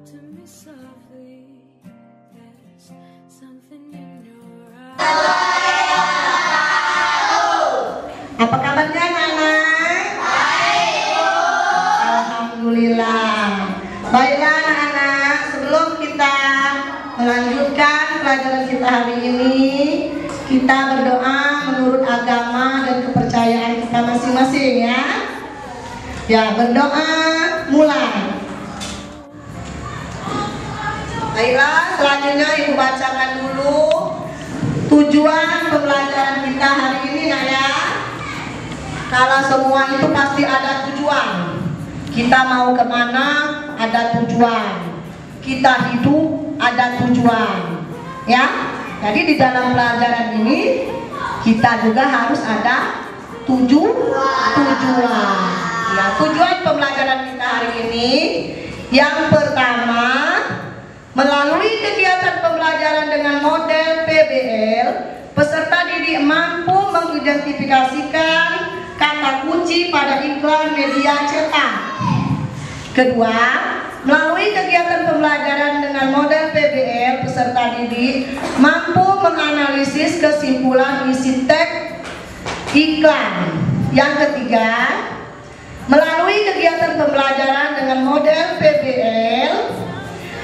Apa kabarnya anak-anak? Baik. Alhamdulillah. Baiklah anak-anak, sebelum kita melanjutkan pelajaran kita hari ini, kita berdoa menurut agama dan kepercayaan kita masing-masing ya. Ya, berdoa mulai. Baiklah, selanjutnya Ibu bacakan dulu tujuan pembelajaran kita hari ini nak ya. Kalau semua itu pasti ada tujuan. Kita mau kemana ada tujuan. Kita hidup ada tujuan. Ya. Jadi di dalam pelajaran ini kita juga harus ada tujuan. Ya, tujuan pembelajaran kita hari ini yang pertama, melalui kegiatan pembelajaran dengan model PBL, peserta didik mampu mengidentifikasikan kata kunci pada iklan media cetak. Kedua, melalui kegiatan pembelajaran dengan model PBL, peserta didik mampu menganalisis kesimpulan isi teks iklan. Yang ketiga, melalui kegiatan pembelajaran dengan model PBL,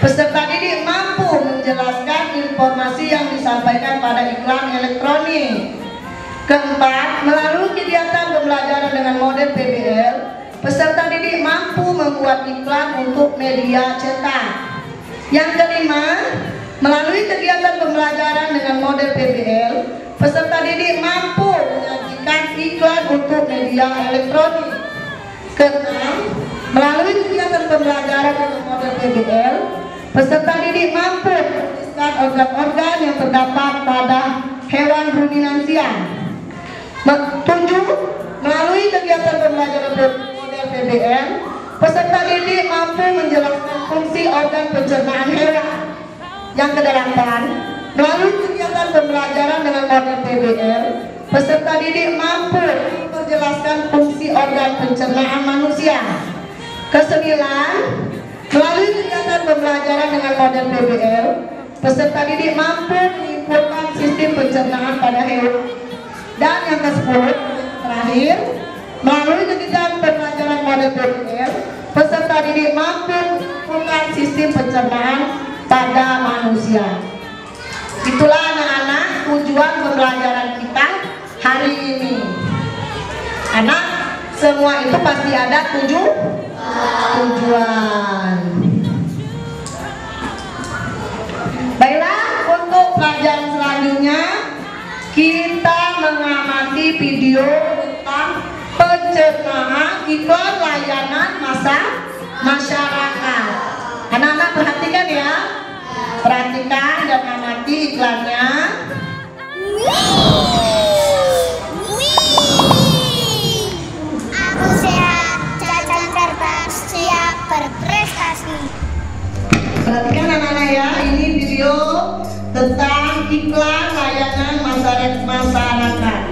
peserta didik mampu menjelaskan informasi yang disampaikan pada iklan elektronik. Keempat, melalui kegiatan pembelajaran dengan model PBL, peserta didik mampu membuat iklan untuk media cetak. Yang kelima, melalui kegiatan pembelajaran dengan model PBL, peserta didik mampu menyajikan iklan untuk media elektronik. Keenam, melalui kegiatan pembelajaran dengan model PBL, peserta didik mampu menuliskan organ-organ yang terdapat pada hewan ruminansia. 7. Melalui kegiatan pembelajaran model PBL, peserta didik mampu menjelaskan fungsi organ pencernaan hewan. Yang kedelapan, melalui kegiatan pembelajaran dengan model PBL, peserta didik mampu menjelaskan fungsi organ pencernaan manusia. Kesembilan, melalui kegiatan pembelajaran dengan model PBL, peserta didik mampu menyimpulkan sistem pencernaan pada hewan. Dan yang ke-10, terakhir, melalui kegiatan pembelajaran model PBL, peserta didik mampu menyimpulkan sistem pencernaan pada manusia. Itulah anak-anak tujuan pembelajaran kita hari ini. Anak, semua itu pasti ada tujuan. Baiklah, untuk pelajaran selanjutnya kita mengamati video tentang pencernaan iklan layanan masyarakat. Anak-anak perhatikan ya, perhatikan dan amati iklannya. Aku sehat, Cacan cerdas, siap berprestasi. Perhatikan anak-anak ya, ini video tentang iklan layanan masyarakat.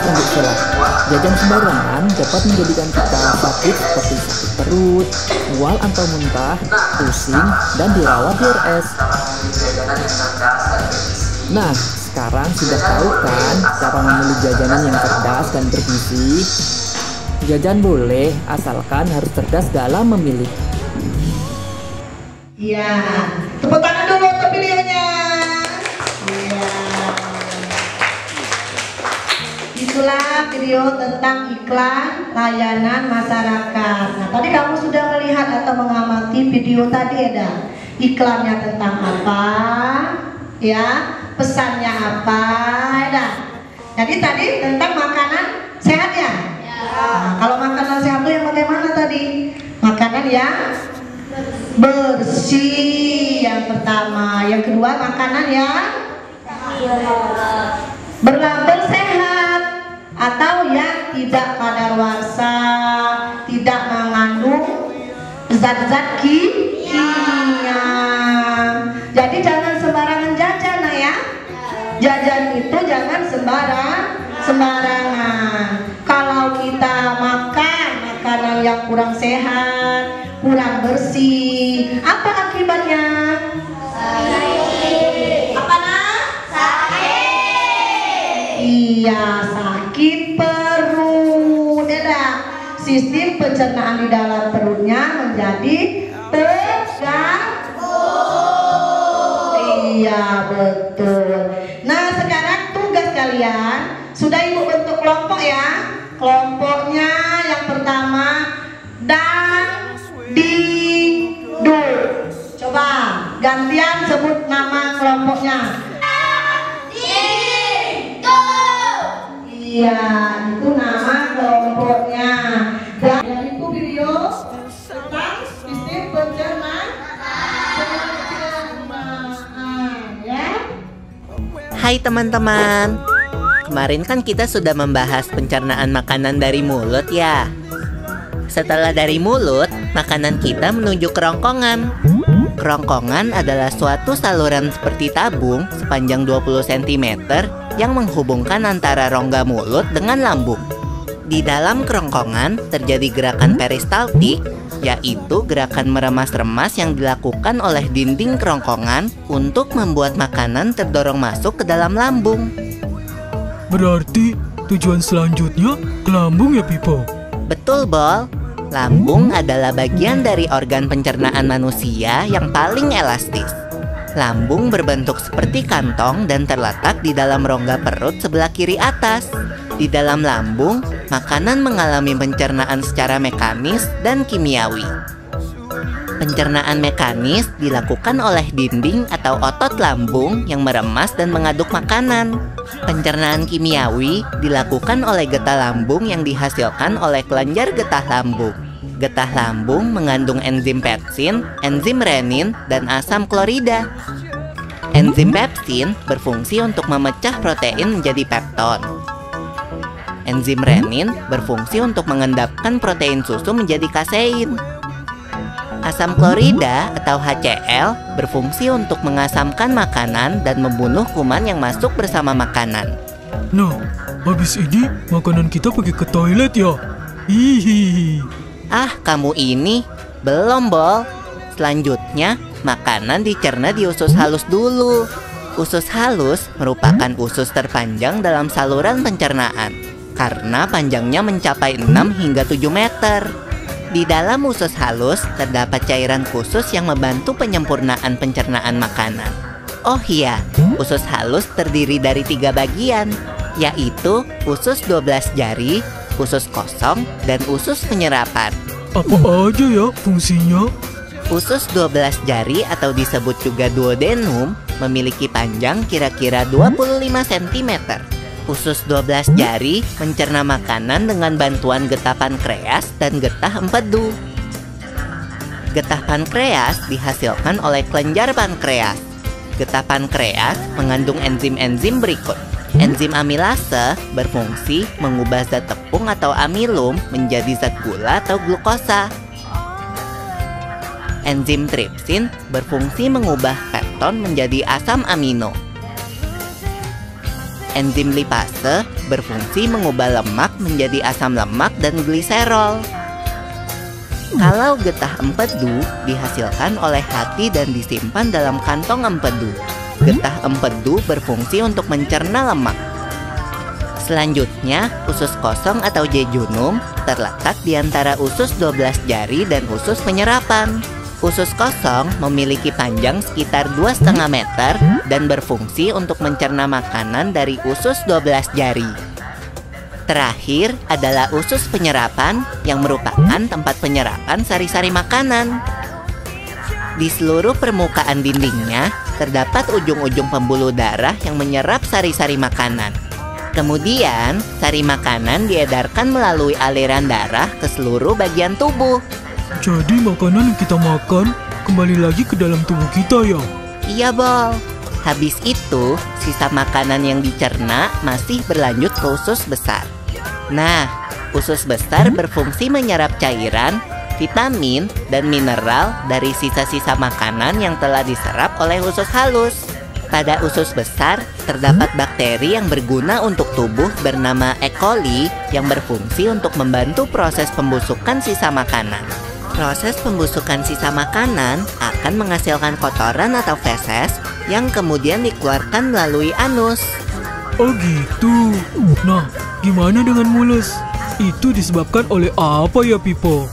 Untuk celah, jajan sembarangan dapat menjadikan kita sakit seperti sakit perut, mual atau muntah, pusing, dan dirawat di RS. Nah, sekarang sudah tahu kan cara memilih jajanan yang cerdas dan bergizi? Jajan boleh, asalkan harus cerdas dalam memilih. Iya, tepuk tangan dulu untuk videonya. Iya. Itulah video tentang iklan layanan masyarakat. Nah, tadi kamu sudah melihat atau mengamati video tadi ada iklannya tentang apa? Ya, pesannya apa? Ada. Jadi tadi tentang makanan sehat ya? Nah, kalau makanan sehat itu yang bagaimana tadi? Makanan yang bersih yang pertama, yang kedua makanan yang berlabel sehat atau yang tidak kadaluarsa, tidak mengandung zat-zat kimia. Jadi jangan sembarangan jajan ya. Jajan itu jangan sembarangan sembarangan. Kalau kita makan makanan yang kurang sehat, kurang bersih, apa akibatnya? Apa nah? Sakit. Iya, sakit perut. Sistem pencernaan di dalam perutnya menjadi terganggu. Iya, betul. Nah, sekarang tugas kalian sudah ibu bentuk kelompok ya. Kelompoknya yang pertama dan di du. Coba gantian sebut nama kelompoknya. Iya, itu nama kelompoknya. Dan itu video tentang sistem pencernaan ya. Hai teman-teman, kemarin kan kita sudah membahas pencernaan makanan dari mulut ya. Setelah dari mulut, makanan kita menuju kerongkongan. Kerongkongan adalah suatu saluran seperti tabung sepanjang 20 cm yang menghubungkan antara rongga mulut dengan lambung. Di dalam kerongkongan terjadi gerakan peristaltik, yaitu gerakan meremas-remas yang dilakukan oleh dinding kerongkongan untuk membuat makanan terdorong masuk ke dalam lambung. Berarti tujuan selanjutnya ke lambung ya, Pipo? Betul, Bol. Lambung adalah bagian dari organ pencernaan manusia yang paling elastis. Lambung berbentuk seperti kantong dan terletak di dalam rongga perut sebelah kiri atas. Di dalam lambung, makanan mengalami pencernaan secara mekanis dan kimiawi. Pencernaan mekanis dilakukan oleh dinding atau otot lambung yang meremas dan mengaduk makanan. Pencernaan kimiawi dilakukan oleh getah lambung yang dihasilkan oleh kelenjar getah lambung. Getah lambung mengandung enzim pepsin, enzim renin, dan asam klorida. Enzim pepsin berfungsi untuk memecah protein menjadi pepton. Enzim renin berfungsi untuk mengendapkan protein susu menjadi kasein. Asam klorida atau HCl berfungsi untuk mengasamkan makanan dan membunuh kuman yang masuk bersama makanan. Nah, habis ini makanan kita pergi ke toilet ya? Hihihi. Ah, kamu ini belum, Bol. Selanjutnya, makanan dicerna di usus halus dulu. Usus halus merupakan usus terpanjang dalam saluran pencernaan karena panjangnya mencapai 6 hingga 7 meter. Di dalam usus halus terdapat cairan khusus yang membantu penyempurnaan pencernaan makanan. Oh iya, usus halus terdiri dari 3 bagian, yaitu usus 12 jari, usus kosong, dan usus penyerapan. Apa aja ya fungsinya? Usus 12 jari atau disebut juga duodenum memiliki panjang kira-kira 25 cm. Usus 12 jari mencerna makanan dengan bantuan getah pankreas dan getah empedu. Getah pankreas dihasilkan oleh kelenjar pankreas. Getah pankreas mengandung enzim-enzim berikut. Enzim amilase berfungsi mengubah zat tepung atau amilum menjadi zat gula atau glukosa. Enzim tripsin berfungsi mengubah pepton menjadi asam amino. Enzim lipase berfungsi mengubah lemak menjadi asam lemak dan gliserol. Kalau getah empedu dihasilkan oleh hati dan disimpan dalam kantong empedu. Getah empedu berfungsi untuk mencerna lemak. Selanjutnya, usus kosong atau jejunum terletak di antara usus 12 jari dan usus penyerapan. Usus kosong memiliki panjang sekitar 2,5 meter dan berfungsi untuk mencerna makanan dari usus 12 jari. Terakhir adalah usus penyerapan yang merupakan tempat penyerapan sari-sari makanan. Di seluruh permukaan dindingnya terdapat ujung-ujung pembuluh darah yang menyerap sari-sari makanan. Kemudian, sari makanan diedarkan melalui aliran darah ke seluruh bagian tubuh. Jadi makanan yang kita makan kembali lagi ke dalam tubuh kita ya? Iya, Bol. Habis itu, sisa makanan yang dicerna masih berlanjut ke usus besar. Nah, usus besar berfungsi menyerap cairan, vitamin, dan mineral dari sisa-sisa makanan yang telah diserap oleh usus halus. Pada usus besar, terdapat bakteri yang berguna untuk tubuh bernama E. coli yang berfungsi untuk membantu proses pembusukan sisa makanan. Proses pembusukan sisa makanan akan menghasilkan kotoran atau feses yang kemudian dikeluarkan melalui anus. Oh gitu. Nah, gimana dengan mules? Itu disebabkan oleh apa ya, Pipo?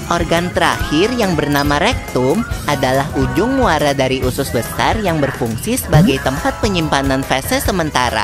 Organ terakhir yang bernama rektum adalah ujung muara dari usus besar yang berfungsi sebagai tempat penyimpanan feses sementara.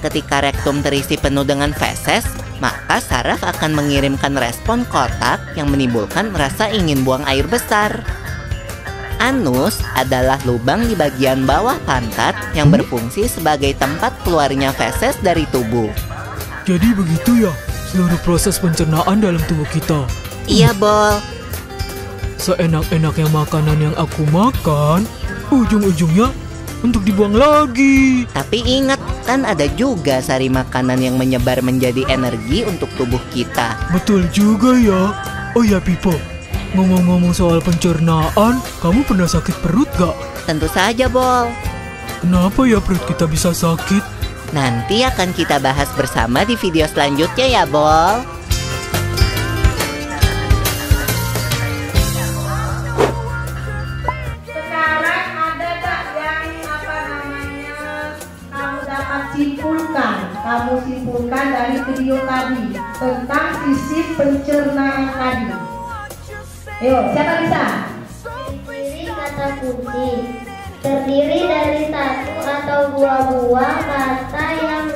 Ketika rektum terisi penuh dengan feses, maka saraf akan mengirimkan respon kotak yang menimbulkan rasa ingin buang air besar. Anus adalah lubang di bagian bawah pantat yang berfungsi sebagai tempat keluarnya feses dari tubuh. Jadi begitu ya, seluruh proses pencernaan dalam tubuh kita. Iya, Bol. Seenak-enaknya makanan yang aku makan, ujung-ujungnya untuk dibuang lagi. Tapi ingat, kan ada juga sari makanan yang menyebar menjadi energi untuk tubuh kita. Betul juga ya. Oh ya, Pipo, ngomong-ngomong soal pencernaan, kamu pernah sakit perut gak? Tentu saja, Bol. Kenapa ya perut kita bisa sakit? Nanti akan kita bahas bersama di video selanjutnya ya, Bol. Sekarang ada tak yang kamu simpulkan dari video tadi tentang sisi pencernaan tadi? Ayo, siapa bisa? Ciri kata kunci terdiri dari satu atau dua buah kata yang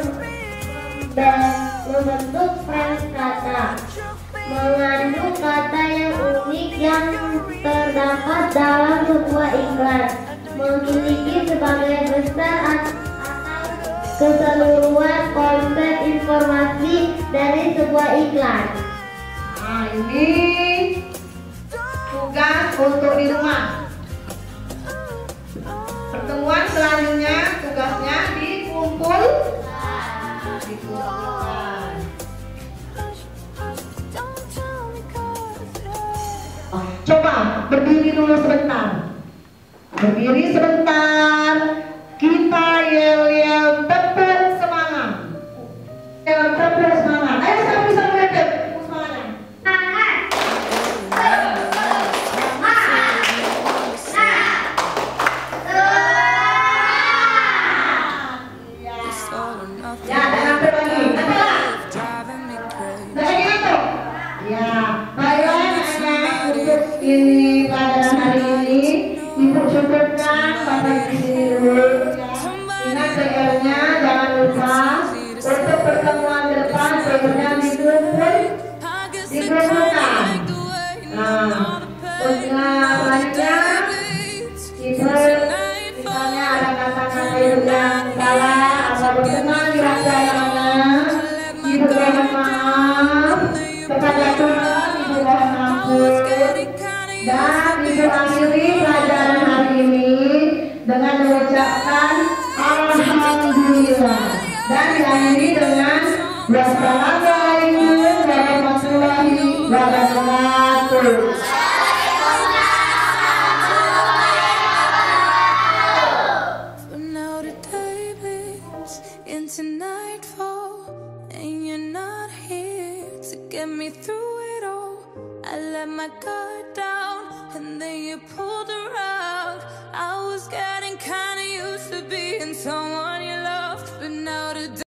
membentuk frame kata, mengandung kata yang unik yang terdapat dalam sebuah iklan, memiliki sebagian besar atau keseluruhan konsep informasi dari sebuah iklan. Nah, ini tugas untuk di rumah. Pertemuan selanjutnya tugasnya dikumpulkan. Coba berdiri dulu sebentar. Berdiri sebentar. Kita yel-yel tepuk semangat. Yel tepuk semangat. Ayo siapa bisa mulai tepuk semangat? Ya, jangan lagi. Lagi itu. Ya, baiklah anak untuk ini pada hari ini Ibu syukurkan pada sini dulu. Ingat PR-nya, jangan lupa untuk pertemuan depan PR-nya dikumpulkan. Nah, selanjutnya kita misalnya ada kata-kata yang salah atau berkenan dirahasiakannya, Ibu mohon maaf kepada Tuhan, Ibu mohon ampun, dan Ibu akhiri pelajaran hari ini dengan mengucapkan Alhamdulillah dan diakhiri dengan Wassalamualaikum warahmatullahi wabarakatuh. For now the day bleeds into nightfall, and you're not here to get me through it all. I let my guard down, and then you pulled around. I was getting kinda used to being someone